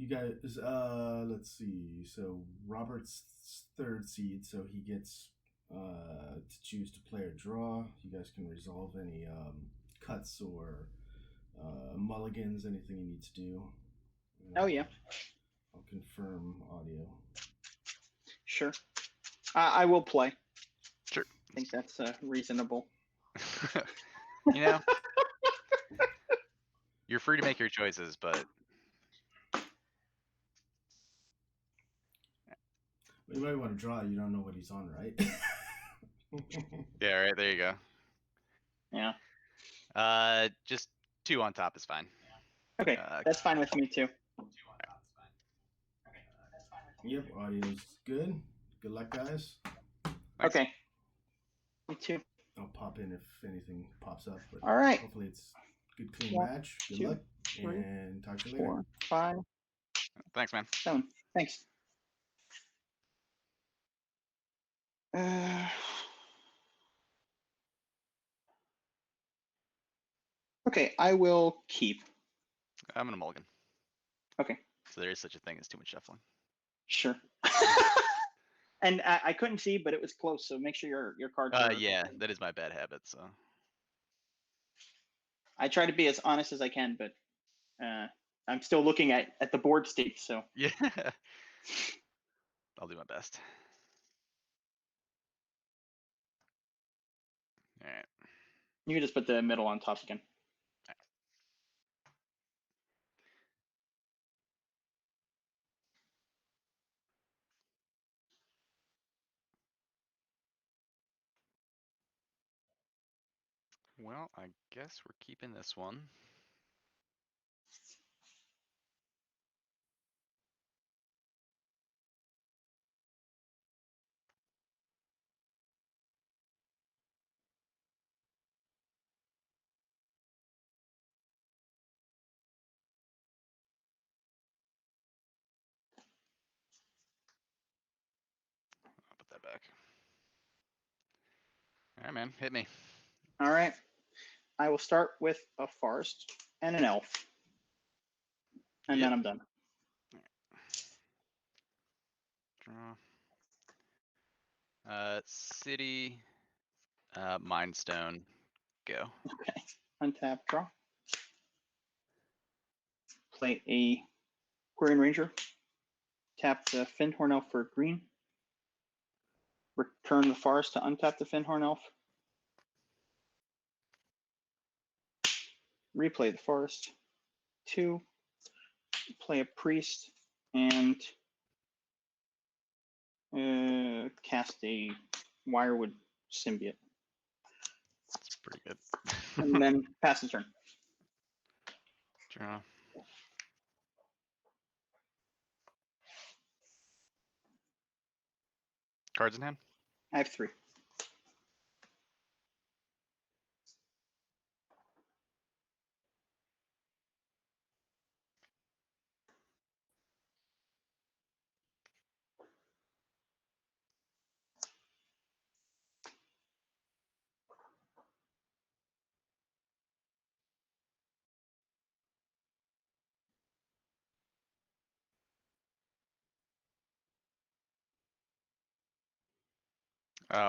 you guys. Let's see. So Robert's third seed, so he gets to choose to play or draw. You guys can resolve any cuts or mulligans, anything you need to do. Oh yeah, I'll confirm audio. sure. I will play. Sure. I think that's reasonable. You know, you're free to make your choices, but You might want to draw. You don't know what he's on, right? yeah, right there you go. Yeah. Just 2 on top is fine. Okay, that's fine with me too. Yep, audio's good. Good luck, guys. Thanks. Okay. Me too. I'll pop in if anything pops up. But All right. hopefully it's good, clean 1, match. Good 2, luck, 3, and talk to you later. 4, 5, Thanks, man. 7. Thanks. Okay, I will keep. I'm gonna mulligan. Okay, So there is such a thing as too much shuffling. sure. And I couldn't see, but it was close. So make sure your cards are. Yeah, that is my bad habit. So I try to be as honest as I can, but I'm still looking at the board state. So yeah, I'll do my best. All right. you can just put the middle on top again. Well, I guess we're keeping this one. I'll put that back. All right, man, hit me. All right. I will start with a forest and an elf, and then I'm done. Draw. City, Mind Stone, go. Okay. Untap, draw. Play a Quarian Ranger. Tap the Fyndhorn Elf for green. Return the forest to untap the Fyndhorn Elf. Replay the forest. 2. Play a priest and cast a Wirewood Symbiote. That's pretty good. And then pass the turn. Draw. Cards in hand? I have 3.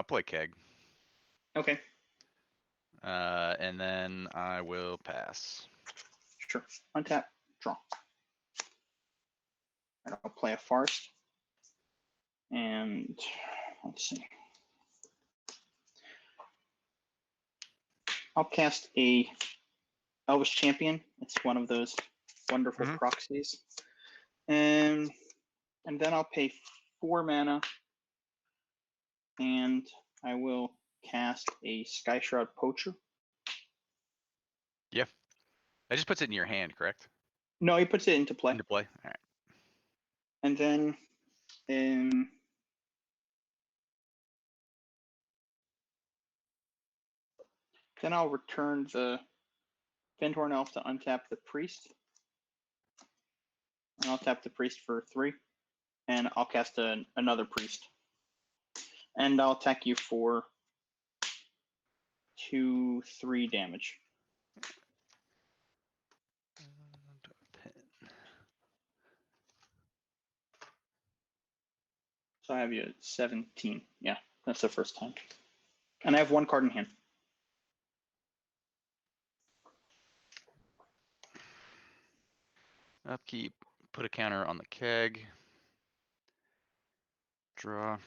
Play keg. Okay, And then I will pass. sure. Untap, draw. And I'll play a forest. And let's see. I'll cast a Elvis Champion. It's one of those wonderful proxies. And then I'll pay 4 mana. And I will cast a Sky Shroud Poacher. Yeah. That just puts it in your hand, correct? No, he puts it into play. Into play. All right. And then then I'll return the Fyndhorn Elf to untap the priest. And I'll tap the priest for 3. And I'll cast another priest. And I'll attack you for 2-3 damage. So I have you at 17. Yeah, that's the first time. And I have 1 card in hand. Upkeep. Put a counter on the keg. Draw. Man.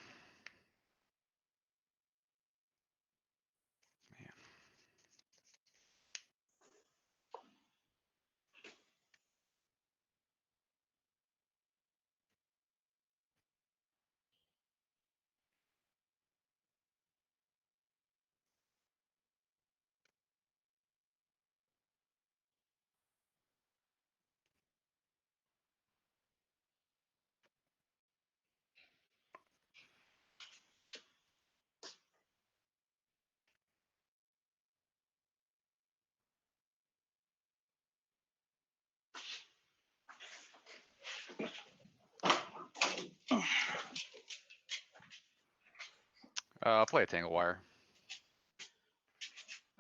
I'll play a Tangle Wire.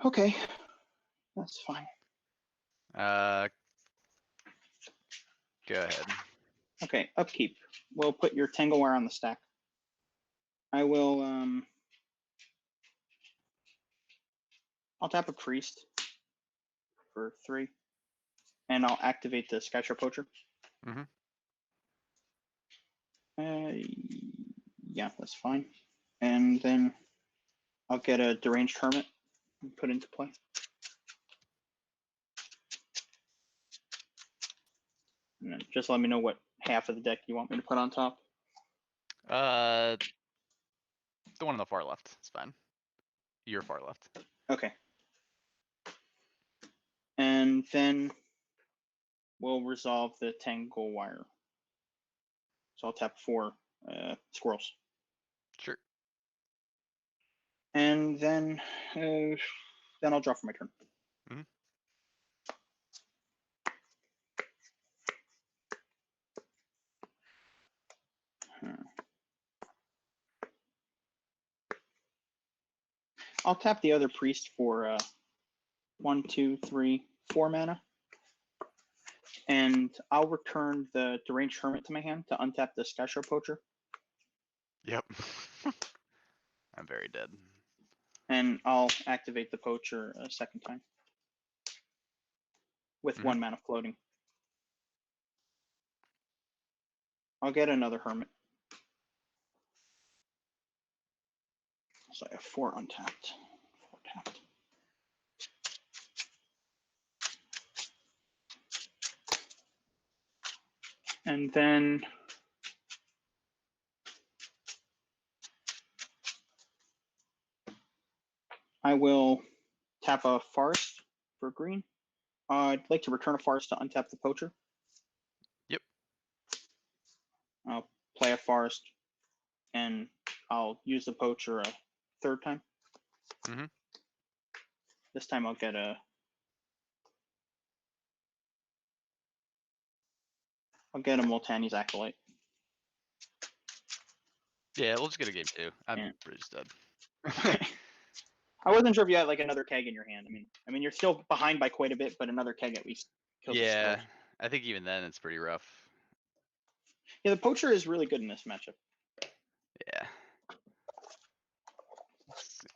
Okay, that's fine. Go ahead. Okay, upkeep. We'll put your Tangle Wire on the stack. I will, I'll tap a Priest for 3, and I'll activate the Skyshare Poacher. Mhm. Yeah, that's fine. And then I'll get a Deranged Hermit and put into play. And then just let me know what half of the deck you want me to put on top. The one on the far left. It's fine. Your far left. Okay. And then we'll resolve the Tangle Wire. So I'll tap 4 squirrels. Sure. And then I'll draw for my turn. Mhm. I'll tap the other priest for 1, 2, 3, 4 mana. And I'll return the Deranged Hermit to my hand to untap the Skyshare Poacher. Yep. I'm very dead. And I'll activate the Poacher a second time with 1 mana floating. I'll get another Hermit. So I have 4 untapped. 4 tapped. And then I will tap a Forest for green. I'd like to return a Forest to untap the Poacher. Yep. I'll play a Forest, and I'll use the Poacher a 3rd time. Mhm. This time I'll get a Multani's Acolyte. Yeah, we'll just get a game 2. I'm Yeah. pretty just dead. I wasn't sure if you had like another keg in your hand. I mean, you're still behind by quite a bit, but another keg at least kills the Yeah, squirrels. I think even then it's pretty rough. Yeah, the Poacher is really good in this matchup. Yeah. Let's see.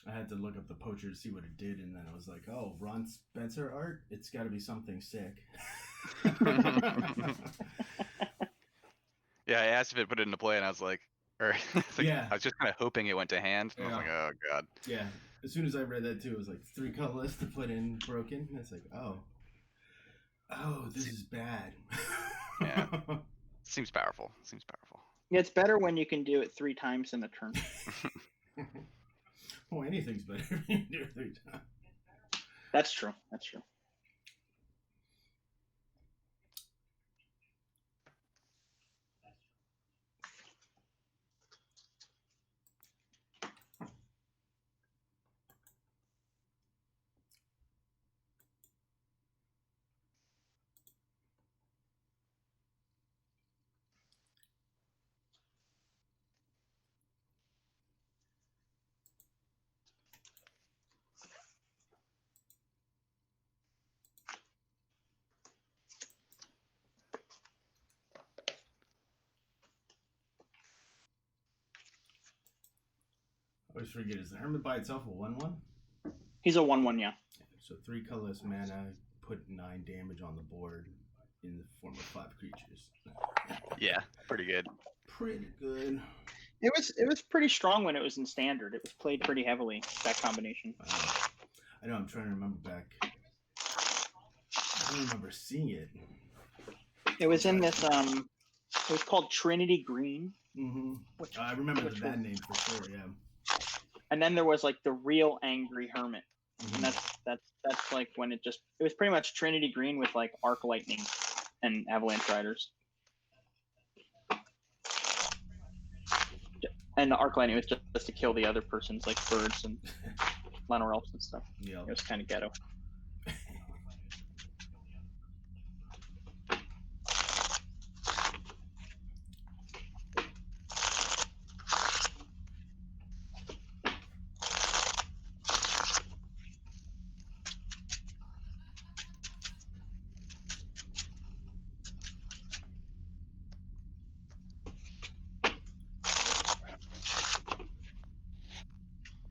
I had to look up the Poacher to see what it did, and then I was like, oh, Ron Spencer art? It's got to be something sick. Yeah, I asked if it put it into play, and I was like, Yeah. I was just kind of hoping it went to hand. And I was like, oh god. Yeah. As soon as I read that too, it was like 3 colorless to put in broken. And it's like, oh, this is bad. Yeah. Seems powerful. Yeah, it's better when you can do it 3 times in a turn. Well, anything's better if you do it 3 times. That's true. always forget, is the Hermit by itself a 1/1? He's a 1/1, yeah. So 3 colorless mana, put 9 damage on the board in the form of 5 creatures. Yeah, pretty good. Pretty good. It was pretty strong when it was in standard. It was played pretty heavily, that combination. I know, I'm trying to remember back. I don't remember seeing it. It was in this it was called Trinity Green. Mm-hmm. I remember that name for sure, yeah. And then there was like the real Angry Hermit. Mm-hmm. And that's like when it was pretty much Trinity Green with like Arc Lightning and Avalanche Riders. And the Arc Lightning was just to kill the other person's like birds and Llanowar Elves and stuff. Yep. It was kind of ghetto.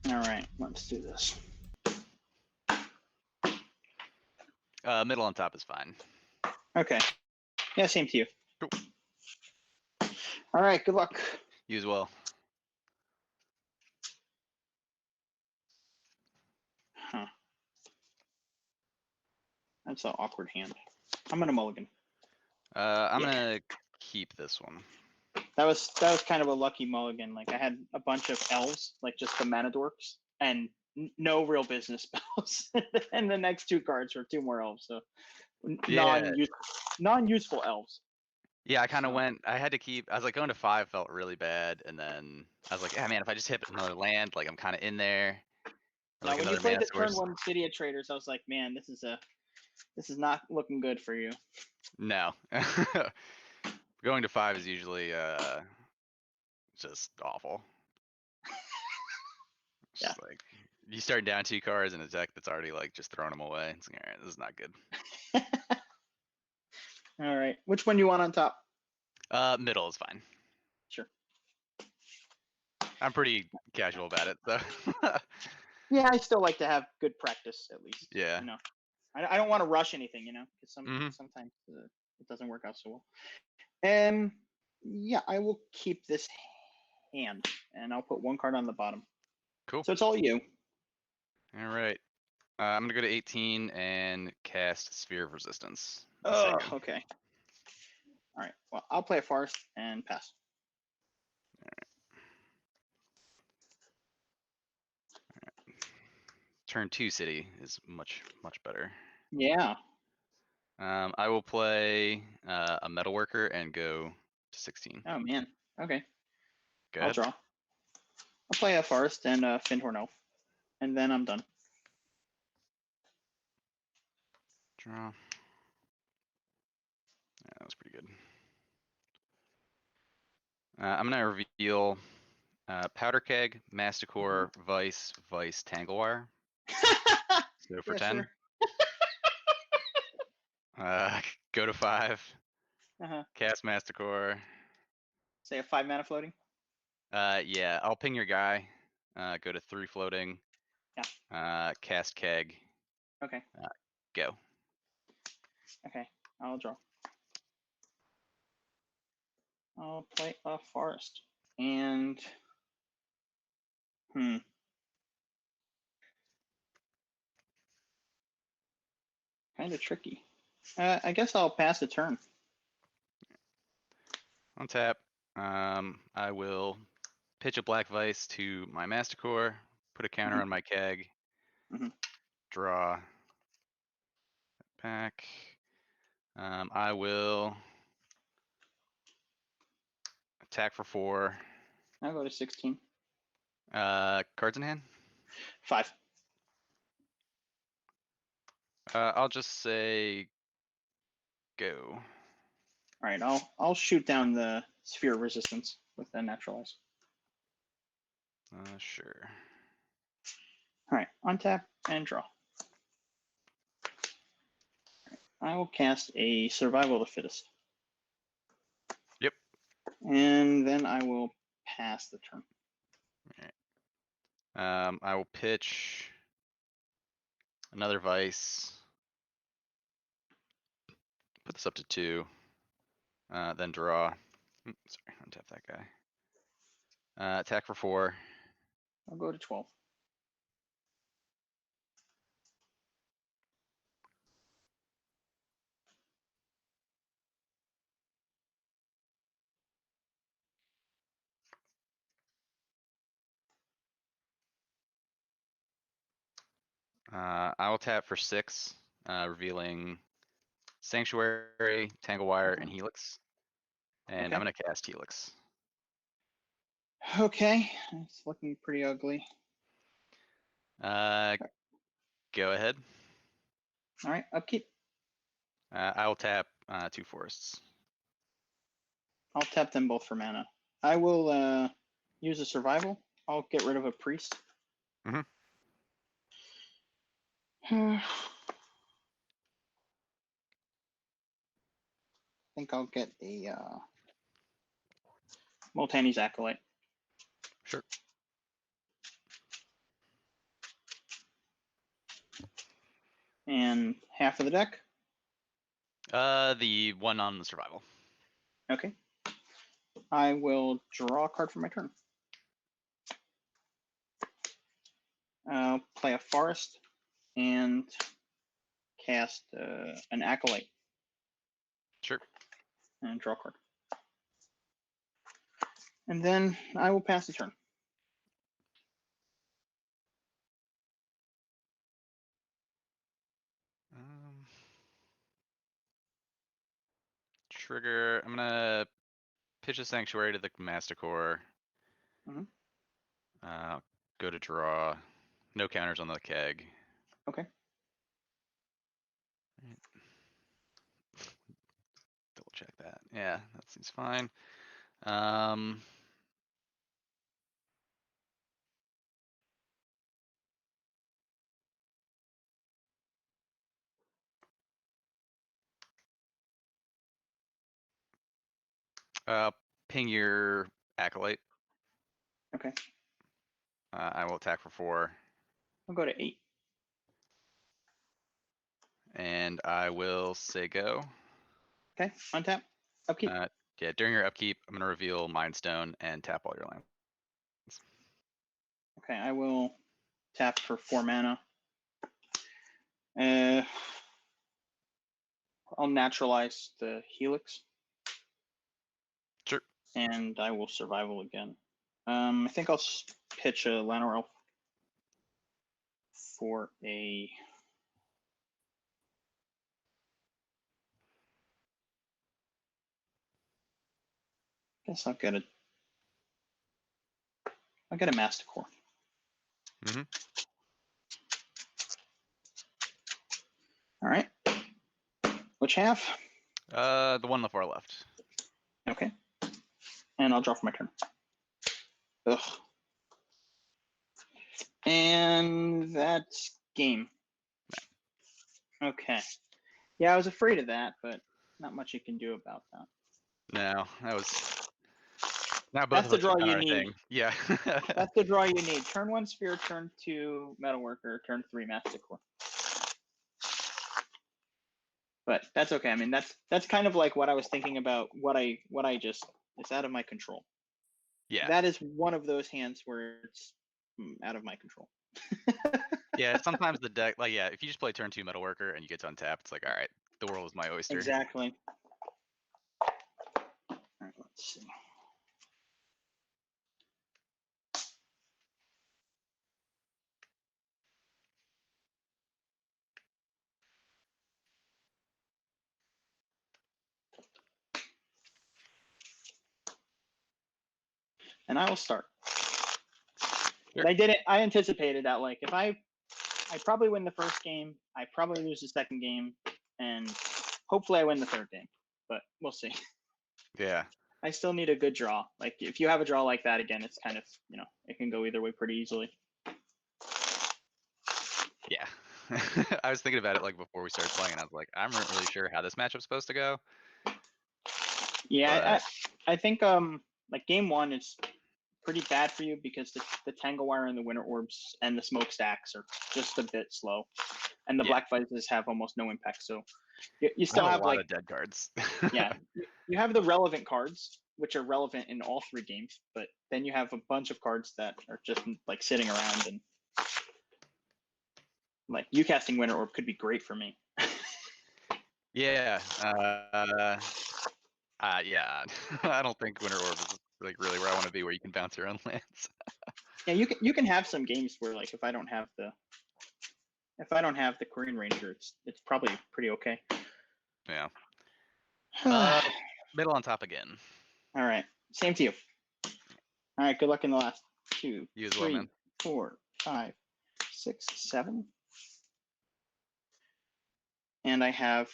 All right, let's do this. Middle on top is fine. Okay. Yeah, same to you. Cool. All right, good luck. You as well. Huh. That's an awkward hand. I'm gonna mulligan. I'm gonna keep this one. That was kind of a lucky mulligan. Like I had a bunch of elves, like just the mana dorks, and no real business spells. And the next 2 cards were 2 more elves, so Yeah. non-useful elves. Yeah, I kind of went. I had to keep. I was like, going to 5 felt really bad, and then I was like, yeah, man, if I just hit another land, like I'm kind of in there. Or, Now, like when you another played mana the turn source. 1 City of Traders, I was like, man, this is not looking good for you. No. Going to 5 is usually just awful. It's just like you start down 2 cards in a deck that's already like just throwing them away. It's like, all right, this is not good. All right, which one do you want on top? Middle is fine. Sure. I'm pretty casual about it, so. Yeah, I still like to have good practice at least. Yeah. You know, I don't want to rush anything, you know, because Mhm. sometimes it doesn't work out so well. Yeah, I will keep this hand, and I'll put 1 card on the bottom. Cool. So it's all you. All right. I'm gonna go to 18 and cast Sphere of Resistance. Oh, okay. All right. Well, I'll play a forest and pass. All right. Turn 2 city is much better. Yeah. I will play a Metalworker and go to 16. Oh man. Okay. Go I'll ahead. draw. I'll play a forest and a Findhorn Elf, and then I'm done. Draw. Yeah, that was pretty good. I'm gonna reveal Powder Keg, Masticore, Vice, Tanglewire. So for Yeah, 10. Sure. Go to 5. Uh-huh. Cast Masticore. Say a 5 mana floating. Yeah, I'll ping your guy. Go to 3 floating. Yeah. Cast Keg. Okay. Go. Okay. I'll draw. I'll play a forest. And kind of tricky. I guess I'll pass the turn. On tap. I will pitch a Black Vice to my Masticore, put a counter on my Keg, draw, pack. I will attack for 4. I'll go to 16. Cards in hand? 5. I'll just say go. All right. I'll shoot down the Sphere of Resistance with the Naturalize. Sure. All right. Untap and draw. I will cast a Survival of the Fittest. Yep. And then I will pass the turn. All right. I will pitch another Vice. Put this up to 2. Then draw. Sorry, untap that guy. Attack for 4. I'll go to 12. I will tap for 6, revealing Sanctuary, Tangle Wire, and Helix. And Okay. I'm gonna cast Helix. Okay, it's looking pretty ugly. Go ahead. All right, upkeep. I will tap 2 forests. I'll tap them both for mana. I will use a survival. I'll get rid of a priest. Mhm. I think I'll get a Multani's Acolyte. Sure. And half of the deck. The one on the survival. Okay. I will draw a card for my turn. I'll play a forest and cast an Acolyte. Sure. And draw a card. And then I will pass the turn. Trigger. I'm gonna pitch a Sanctuary to the Masticore. Mhm. Go to draw. No counters on the keg. Okay. Double check that. Yeah, that seems fine. Ping your Acolyte. Okay. I will attack for 4. I'll go to 8. And I will say go. Okay. Untap. Upkeep. Yeah, during your upkeep, I'm gonna reveal Mind Stone and tap all your lands. Okay, I will tap for 4 mana. I'll naturalize the Helix. Sure. And I will survival again. I think I'll pitch a Llanowar Elf for a guess I'll get a Masticore. Mm-hmm. All right. Which half? The one on the far left. Okay. And I'll draw for my turn. Ugh. And that's game. Okay. Yeah, I was afraid of that, but not much you can do about that. No, that was. Now both That's of the us draw have done you our need. thing. Yeah. That's the draw you need. Turn 1 Sphere, turn 2 Metalworker, turn 3 Masticore. But that's okay. I mean, that's kind of like what I was thinking about. What I just, it's out of my control. Yeah. That is one of those hands where it's out of my control. Yeah, sometimes the deck, like, yeah, if you just play turn 2 Metalworker and you get to untap, it's like, all right, the world is my oyster. Exactly. All right, let's see. And I will start. Sure. I anticipated that, like, if I probably win the first game, I probably lose the second game, and hopefully I win the third game, but we'll see. Yeah. I still need a good draw. Like, if you have a draw like that again, it's kind of, it can go either way pretty easily. Yeah. I was thinking about it like before we started playing, and I was like, I'm not really sure how this matchup's supposed to go. Yeah, I think like game 1 is pretty bad for you because the Tangle Wire and the Winter Orbs and the Smokestacks are just a bit slow, and the Black Vices have almost no impact. So you still have a lot like of dead cards. yeah, you have the relevant cards, which are relevant in all 3 games, but then you have a bunch of cards that are just like sitting around, and like you casting Winter Orb could be great for me. Yeah. Yeah. I don't think Winter Orb is like really where I want to be, where you can bounce your own lands. Yeah, you can have some games where like if I don't have the Korean Ranger, it's probably pretty okay. Yeah. Middle on top again. All right, same to you. All right, good luck in the last 2, You as well, 3, man. 4, 5, 6, 7. And I have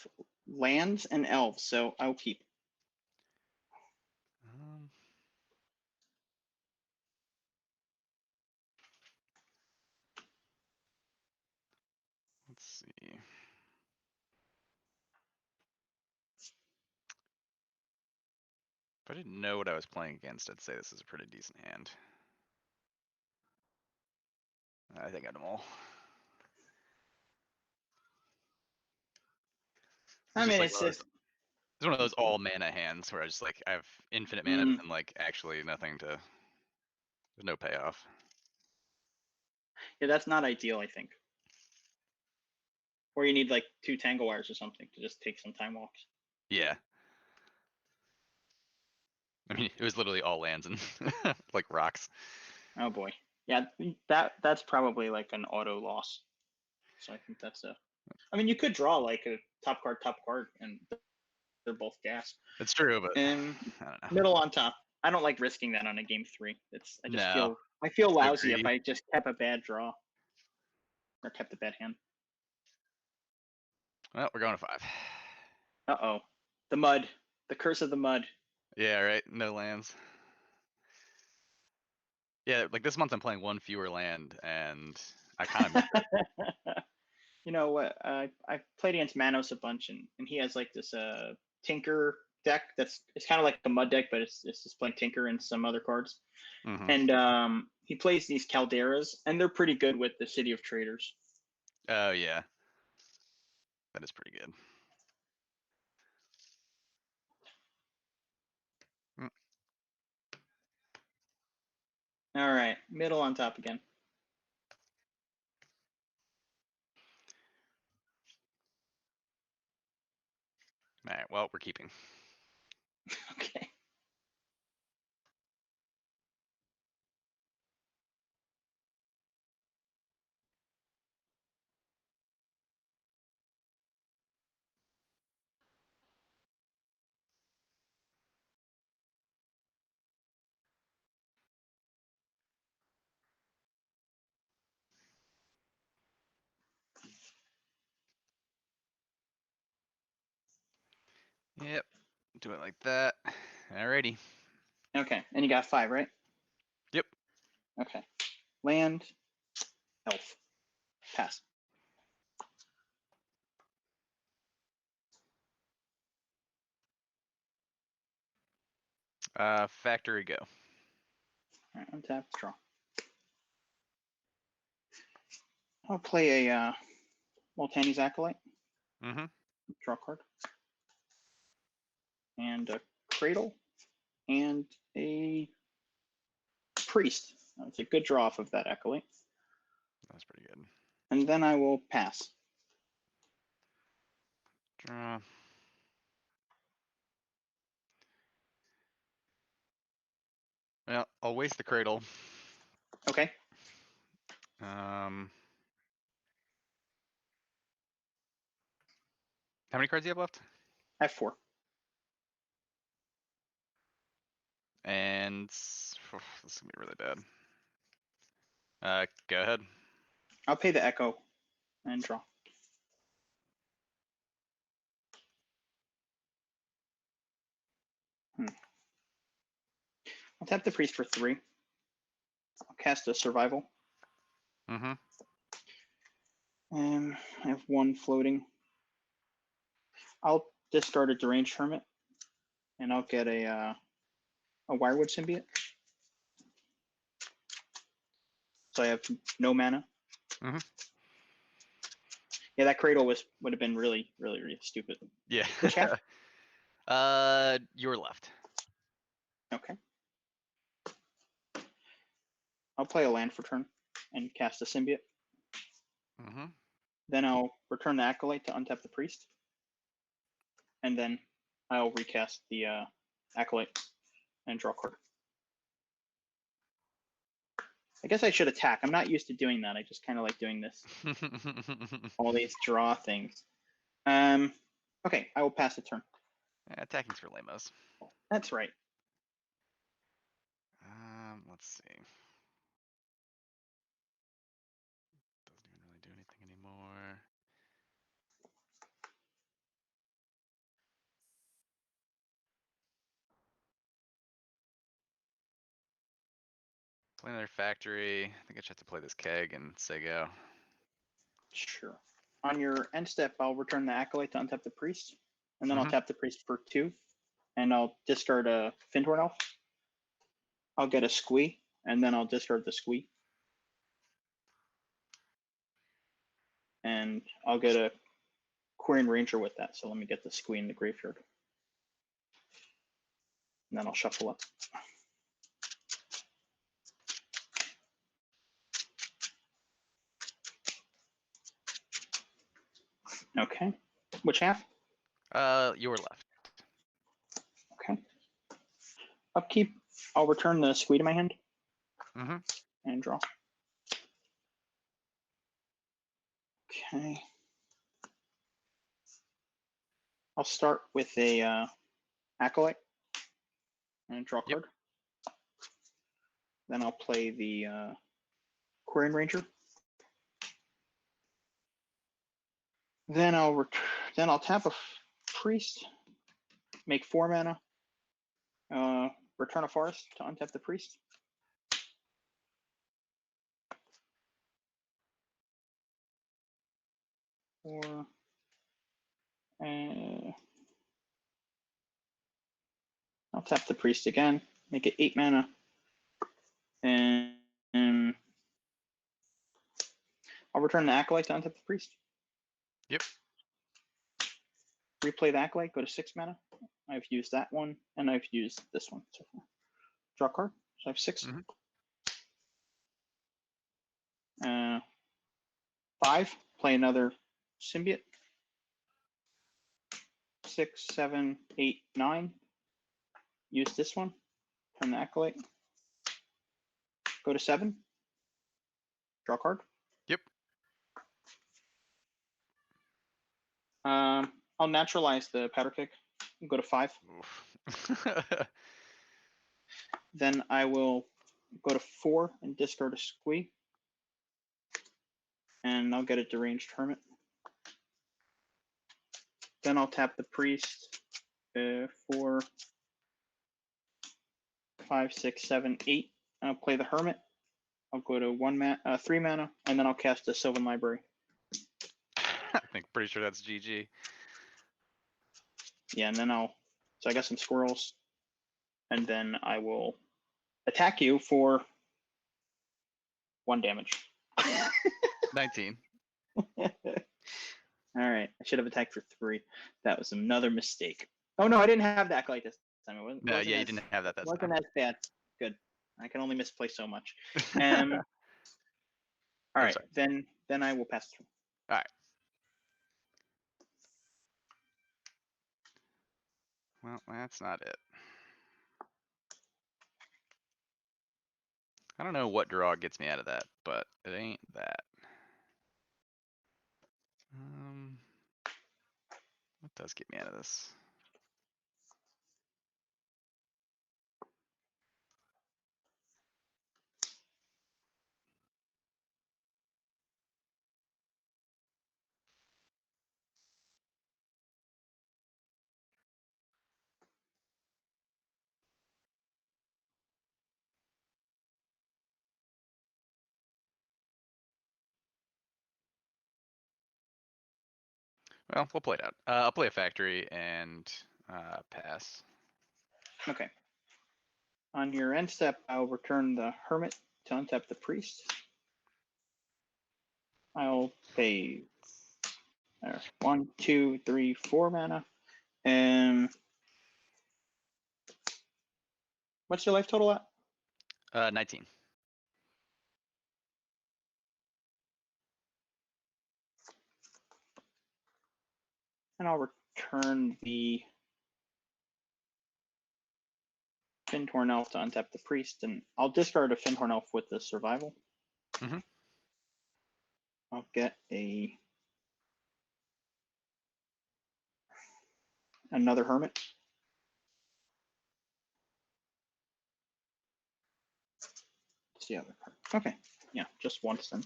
lands and elves, so I'll keep. Let's see. If I didn't know what I was playing against, I'd say this is a pretty decent hand. I think I got them all. I mean, it's just it's one of those all mana hands where I just like I have infinite mana and like actually nothing to. There's no payoff. Yeah, that's not ideal, I think. Or you need like 2 Tangle Wires or something to just take some time walks. Yeah. I mean, it was literally all lands and like rocks. Oh boy. Yeah, that's probably like an auto loss. So I think that's a. I mean, you could draw like a top card, and they're both gas. It's true, but I don't know. Middle on top. I don't like risking that on a game 3. I feel lousy if I just kept a bad draw or kept a bad hand. Well, we're going to 5. Uh-oh. The mud. The curse of the mud. Yeah, right. No lands. Yeah, like this month I'm playing 1 fewer land, and I kind of miss it. You know what? I played against Manos a bunch, and he has like this Tinker deck it's kind of like a mud deck, but it's just playing Tinker and some other cards. Mm-hmm. And he plays these Calderas, and they're pretty good with the City of Traders. Oh yeah, that is pretty good. All right, middle on top again. All right, well, we're keeping. Okay. Yep, do it like that. Alrighty. Okay, and you got 5, right? Yep. Okay. Land, elf, pass. Factory go. All right, untap, draw. I'll play a Multani's Acolyte. Mm-hmm. Draw a card. And a Cradle. And a Priest. That's a good draw off of that Acolyte. That's pretty good. And then I will pass. Draw. Well, I'll waste the cradle. Okay. How many cards do you have left? I have 4. And this is gonna be really bad. Go ahead. I'll pay the Echo and draw. I'll tap the Priest for 3. I'll cast a Survival. Mm-hmm. I have 1 floating. I'll discard a Deranged Hermit, and I'll get a Wirewood Symbiote. So I have no mana. Mhm. Yeah, that cradle would have been really, really, really stupid. Yeah. Which half? Your left. Okay. I'll play a land for turn and cast a symbiote. Mm-hmm. Then I'll return the Acolyte to untap the priest. And then I'll recast the Acolyte and draw a card. I guess I should attack. I'm not used to doing that. I just kind of like doing this. All these draw things. Okay, I will pass the turn. Attacking's for lamos. That's right. Let's see. Doesn't even really do anything anymore. Play another factory. I think I just have to play this keg and say go. Sure. On your end step, I'll return the Acolyte to untap the priest. And then I'll Mhm. tap the priest for 2. And I'll discard a Fintorn Elf. I'll get a Squee. And then I'll discard the Squee. And I'll get a Quirion Ranger with that. So let me get the Squee in the graveyard. And then I'll shuffle up. Okay. Which half? Your left. Okay. Upkeep. I'll return the Squee to my hand. Mm-hmm. And draw. Okay. I'll start with a Acolyte and draw a Yep. card. Then I'll play the Quirion Ranger. Then I'll tap a priest, make 4 mana, return a forest to untap the priest. Or I'll tap the priest again, make it 8 mana, and I'll return the Acolyte to untap the priest. Yep. Replay the Acolyte, go to 6 mana. I've used that one, and I've used this one so far. Draw a card, so I have 6. Mhm. 5, play another symbiote. 6, 7, 8, 9. Use this one, turn the Acolyte. Go to 7. Draw a card. Yep. I'll naturalize the powder keg. Go to 5. Oof. Then I will go to 4 and discard a Squee. And I'll get a deranged hermit. Then I'll tap the priest. 4, 5, 6, 7, 8. I'll play the hermit. I'll go to 3 mana, and then I'll cast a Sylvan Library. I think pretty sure that's GG. Yeah, and then so I got some squirrels, and then I will attack you for 1 damage. 19. All right, I should have attacked for 3. That was another mistake. Oh no, I didn't have that like this time. No, yeah, you didn't have that. That's wasn't time. as bad. Good. I can only misplay so much. All right, right. then I will pass through. All right. Well, that's not it. I don't know what draw gets me out of that, but it ain't that. What does get me out of this? Well, we'll play it out. I'll play a factory and pass. Okay. On your end step, I'll return the hermit to untap the priest. I'll pay 1, 2, 3, 4 mana. And what's your life total at? 19. And I'll return the Fyndhorn Elf to untap the priest, and I'll discard a Fyndhorn Elf with the survival. Mhm. I'll get another hermit. What's the other card? Okay, yeah, just once then.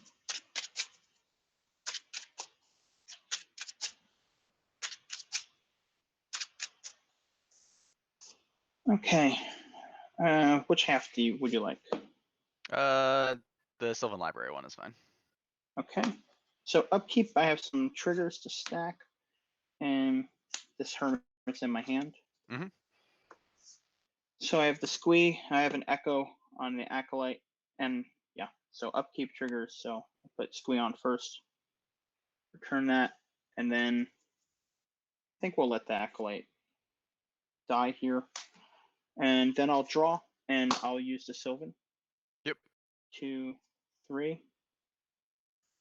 Okay, which half would you like? The Sylvan Library one is fine. Okay, so upkeep, I have some triggers to stack, and this hermit's in my hand. Mhm. So I have the squee, I have an echo on the acolyte, and yeah, so upkeep triggers. So I'll put squee on first, return that, and then I think we'll let the acolyte die here, and then I'll draw, and I'll use the Sylvan. Yep. 2, 3,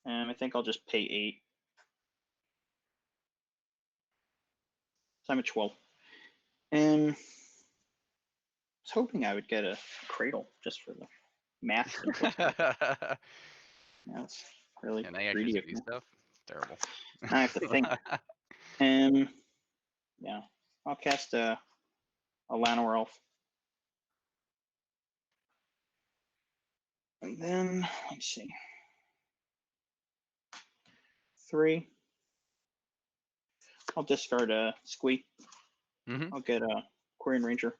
and I think I'll just pay 8. So I'm at 12. And I was hoping I would get a cradle just for the math. That's really Yeah, now you greedy actually of do me. stuff. It's terrible. I have to think. And yeah, I'll cast a Llanowar Elf. And then, let's see. 3. I'll discard a Squee. Mhm. I'll get a Quarian Ranger.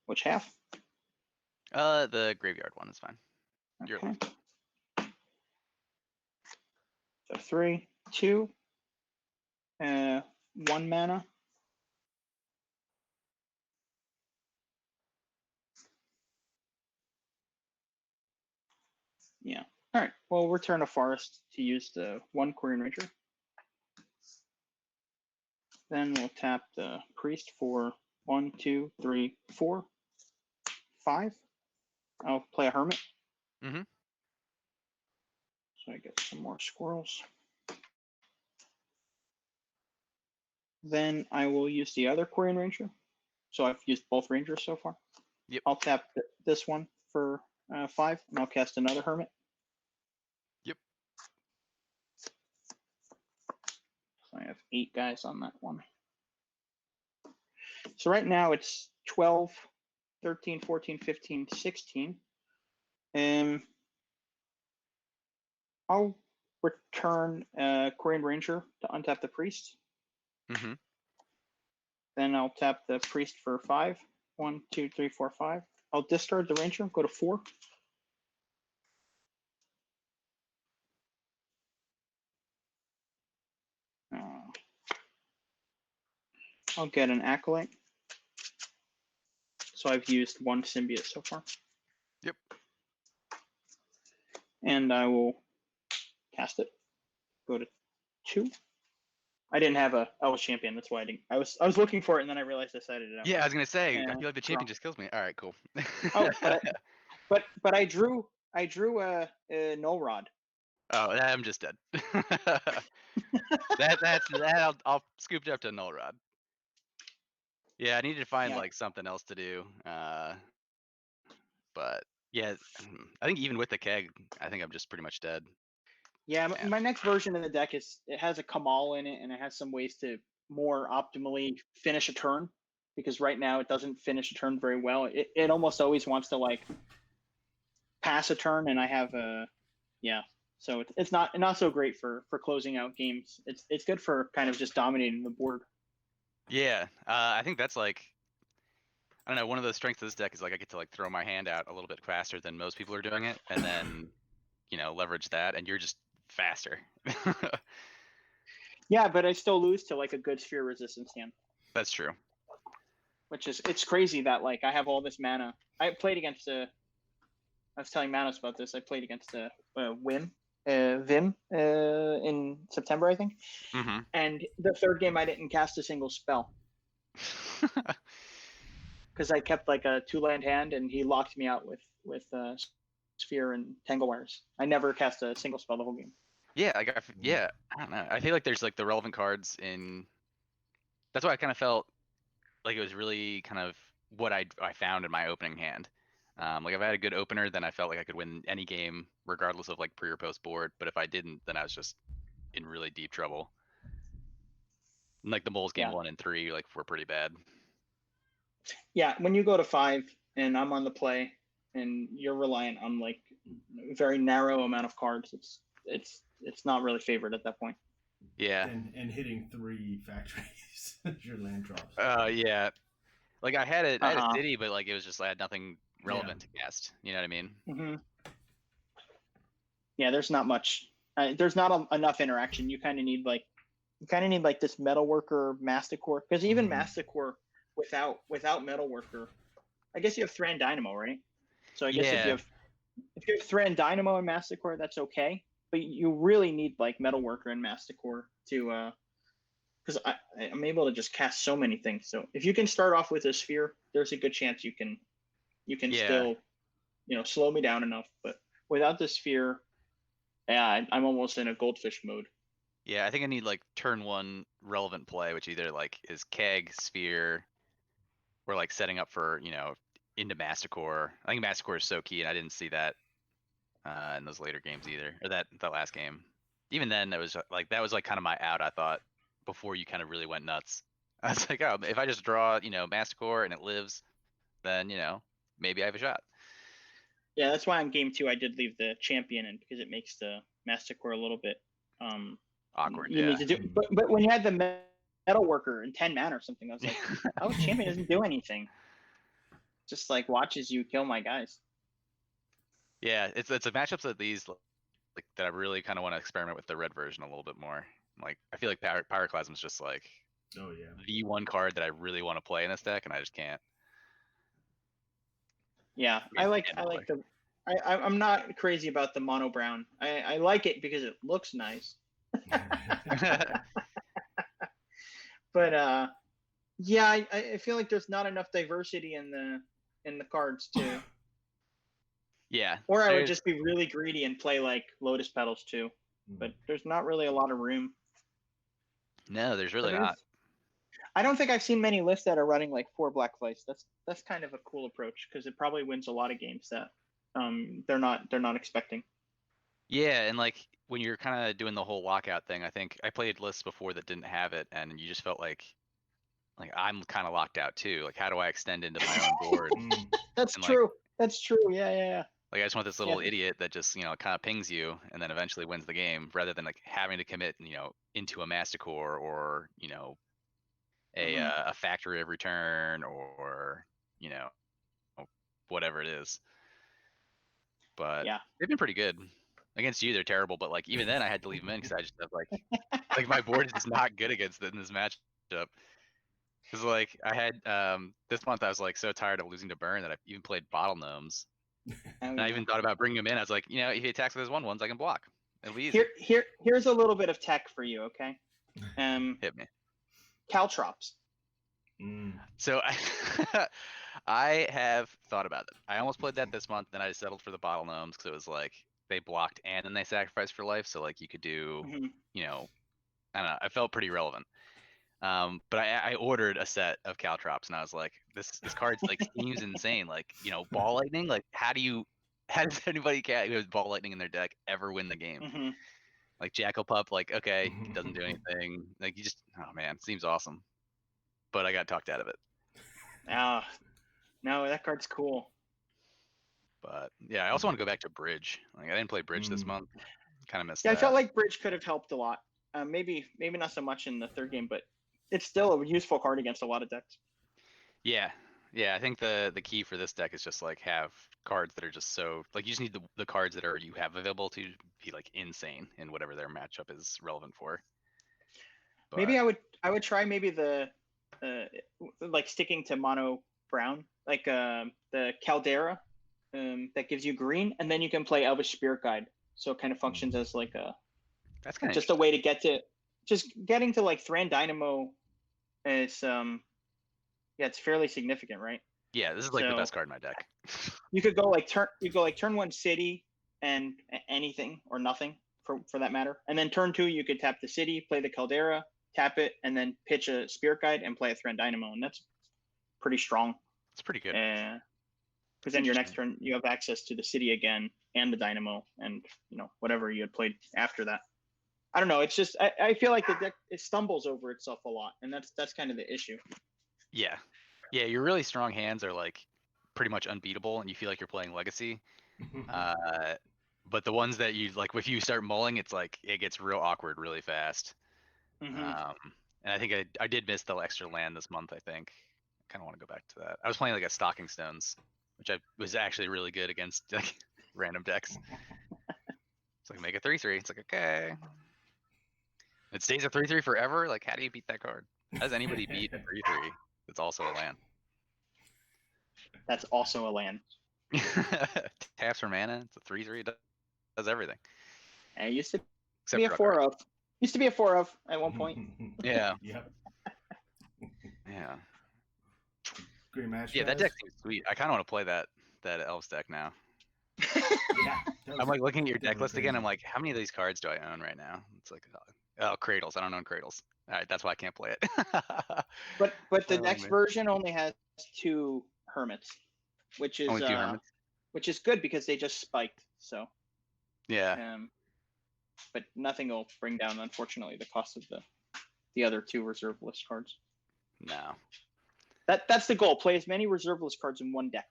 Which half? The graveyard one is fine. You're Okay. left. So 3, 2, 1 mana. Yeah. All right. Well, we'll return a forest to use the 1 Quarian Ranger. Then we'll tap the priest for 1, 2, 3, 4, 5. I'll play a hermit. Mhm. So I get some more squirrels. Then I will use the other Quarian Ranger. So I've used both Rangers so far. Yep. I'll tap this one for 5, and I'll cast another hermit. Yep. So I have 8 guys on that one. So right now it's 12, 13, 14, 15, 16. And I'll return Quarian Ranger to untap the priest. Mhm. Then I'll tap the priest for 5. 1, 2, 3, 4, 5. I'll discard the Ranger, go to 4. I'll get an Acolyte. So I've used 1 Symbiote so far. Yep. And I will cast it. Go to 2. I didn't have a Elves champion, that's why I didn't. I was looking for it, and then I realized I cited it out. Yeah, I was gonna say. I And feel like the champion just kills me. All right, cool. Oh, but I drew a Null Rod. Oh, I'm just dead. that. I'll scoop it up to Null Rod. Yeah, I needed to find Yeah. like something else to do. But yeah, I think even with the keg, I think I'm just pretty much dead. Yeah, Man. my next version of the deck it has a Kamal in it, and it has some ways to more optimally finish a turn, because right now it doesn't finish a turn very well. It almost always wants to like pass a turn, and I have a so it's not so great for closing out games. It's good for kind of just dominating the board. Yeah, I think that's like, I don't know, one of the strengths of this deck is like I get to like throw my hand out a little bit faster than most people are doing it, and then leverage that, and you're just faster. Yeah, but I still lose to like a good sphere resistance hand. That's true. which is it's crazy that like I have all this mana. I played against I was telling Manos about this. I played against Vim in September, I think. Mm-hmm. And the third game, I didn't cast a single spell because I kept like a 2-land hand, and he locked me out with Sphere and Tangle Wires. I never cast a single spell the whole game. Yeah, I don't know. I feel like there's like the relevant cards in. That's why I kind of felt like it was really kind of what I found in my opening hand. Like if I had a good opener, then I felt like I could win any game regardless of like pre or post board. But if I didn't, then I was just in really deep trouble. And, like the Moles game 1 and 3, like were pretty bad. Yeah, when you go to 5 and I'm on the play and you're reliant on like a very narrow amount of cards, it's not really favored at that point. Yeah. And hitting 3 factories as your land drops. Yeah. Like I had a city, but like it was just I had nothing relevant to cast. You know what I mean? Mm-hmm. Yeah, there's not much. There's not enough interaction. You kind of need like this Metalworker Masticore, because even Masticore without Metalworker, I guess you have Thran Dynamo, right? So I guess if you have Thran Dynamo and Masticore, that's okay. But you really need like Metalworker and Masticore to because I'm able to just cast so many things. So if you can start off with a Sphere, there's a good chance you can still, slow me down enough. But without the Sphere, yeah, I'm almost in a goldfish mode. Yeah, I think I need like turn 1 relevant play, which either like is Keg, Sphere, or like setting up for, into Masticore. I think Masticore is so key, and I didn't see that in those later games either, or that last game. Even then, that was like kind of my out, I thought, before you kind of really went nuts. I was like, oh, if I just draw, Masticore and it lives, then, maybe I have a shot. Yeah, that's why on game 2 I did leave the champion in, because it makes the Masticore a little bit awkward. You need to do, but when you had the Metalworker in 10 mana or something, I was like, oh, champion doesn't do anything. Just like watches you kill my guys. Yeah, it's a matchups of these like that I really kind of want to experiment with the red version a little bit more. Like I feel like Pyroclasm is just like the one card that I really want to play in this deck, and I just can't. Yeah, I like the. I'm not crazy about the mono brown. I like it because it looks nice. But yeah, I feel like there's not enough diversity in the cards too. Yeah. Or I would just be really greedy and play like Lotus Petals too. But there's not really a lot of room. No, there's really not. I don't think I've seen many lists that are running like 4 black flights. That's kind of a cool approach, because it probably wins a lot of games that they're not expecting. Yeah, and like when you're kind of doing the whole lockout thing, I think I played lists before that didn't have it, and you just felt like I'm kind of locked out too. Like, how do I extend into my own board? That's true. That's true. Yeah. Like I just want this little idiot that just kind of pings you and then eventually wins the game, rather than like having to commit into a Masticore or a Factory of Return or whatever it is. But they've been pretty good against you. They're terrible, but like even then I had to leave them in because I just have like my board is just not good against it in this matchup. Because like I had this month I was like so tired of losing to Burn that I even played Bottle Gnomes. And I even thought about bringing him in. I was like, if he attacks with his 1/1s, I can block. It'll be easy. Here's a little bit of tech for you, okay? Hit me. Caltrops. So I have thought about it. I almost played that this month, then I settled for the Bottle Gnomes because it was like they blocked and then they sacrificed for life. So like you could do, I don't know. I felt pretty relevant. But I ordered a set of Caltrops, and I was like, this card like seems insane. Like, Ball Lightning. Like, how does anybody who has Ball Lightning in their deck ever win the game? Like Jackal Pup, like, okay, it doesn't do anything. Like you just, oh man, it seems awesome. But I got talked out of it. No, that card's cool. But yeah, I also want to go back to Bridge. Like I didn't play Bridge this month. Kind of missed that. I felt like Bridge could have helped a lot. Maybe not so much in the third game, but it's still a useful card against a lot of decks. Yeah. I think the key for this deck is just like have cards that are just so like you just need the cards that you have available to be like insane in whatever their matchup is relevant for. But maybe I would try maybe the like sticking to mono brown, like the Caldera, that gives you green, and then you can play Elvish Spirit Guide. So it kind of functions as like That's kind of just a way to get to getting to like Thran Dynamo is it's fairly significant, right? Yeah, this is like the So- best card in my deck. You could go like turn 1 city and anything or nothing for that matter, and then turn 2 you could tap the city, play the Caldera, tap it, and then pitch a Spirit Guide and play a Thran Dynamo, and that's pretty strong. It's pretty good. Because then your next turn you have access to the city again and the Dynamo, and whatever you had played after that. I don't know. It's just I feel like the deck it stumbles over itself a lot, and that's kind of the issue. Yeah. Your really strong hands are like pretty much unbeatable, and you feel like you're playing Legacy. But the ones that you like, if you start mulling, it's like it gets real awkward really fast. Mhm. And I think I did miss the extra land this month. I think I kind of want to go back to that. I was playing like a Stocking Stones, which was actually really good against like random decks. It's like make a 3/3. It's like okay. It stays a 3/3 forever. Like how do you beat that card? How does anybody beat a 3/3? It's also a land. That's also a land. Taps for mana. It's a 3/3. Does everything. And it used to Except be a for 4 of. Used to be a 4 of at one point. Yeah. Yep. Yeah. Great match. Yeah, that guys. deck seems sweet. I kind of want to play that Elves deck now. Yeah. I'm like looking at your deck definitely list again. I'm crazy. like, how many of these cards do I own right now? It's like, oh, Cradles. I don't own Cradles. All right, that's why I can't play it. But the Oh, next man. version only has 2 hermits, which is Only 2 hermits. which is good because they just spiked. So Yeah. but nothing will bring down, unfortunately, the cost of the other 2 reserve list cards. No. That's the goal. Play as many reserve list cards in one deck.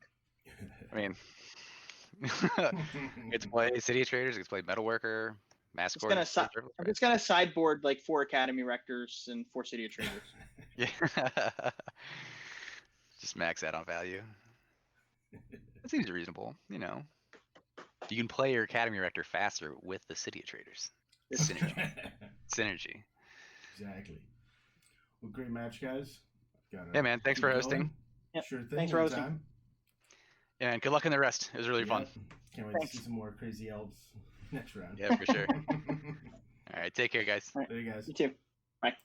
I mean, it's play City of Traders. It's play Metalworker, Mascort. I'm just gonna sideboard like 4 Academy Rectors and 4 City of Traders. Yeah. Just max out on value. That seems reasonable. You can play your Academy Rector faster with the City of Traders. Synergy. Synergy. Exactly. Well, great match, guys. Yeah, man. Thanks for hosting. Yep, Sure thing. thanks for hosting. anytime. Yeah, and good luck in the rest. It was really fun. Can't wait Thanks. to see some more crazy elves next round. Yeah, for sure. All right, take care, guys. There you guys. You too. Bye.